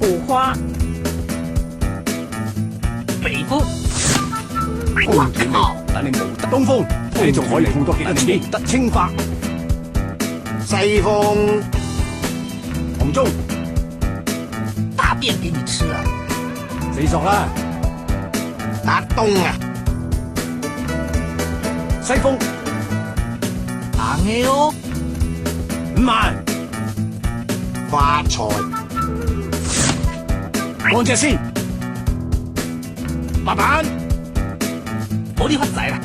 五花。北風。哇靠！但你冇得東風，你仲可以碰多幾多次？得青花。西風。紅中。大便給你吃啊！四索啦。打東啊！西風。打喵。5萬。發財。乾隻先。8板。冇呢忽仔啦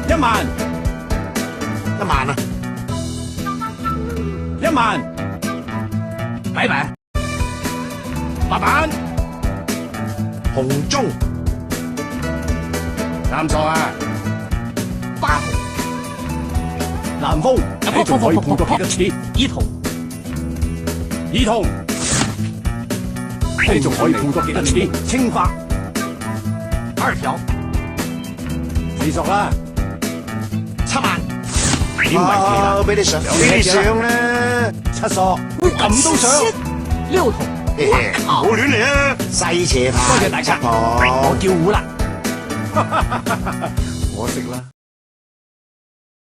1萬。1萬啊1萬。拜拜。8板。紅中。啱錯啊！8紅。南風，你仲可以碰多幾多次？一筒。二筒。你仲可以碰多幾多次？青花。2條。四索啦。7萬。點為奇啦？俾你上，俾你上啦！7索，咁都上6筒。唔好亂嚟啊！西斜牌。多謝大家，我我叫胡啦。我識啦。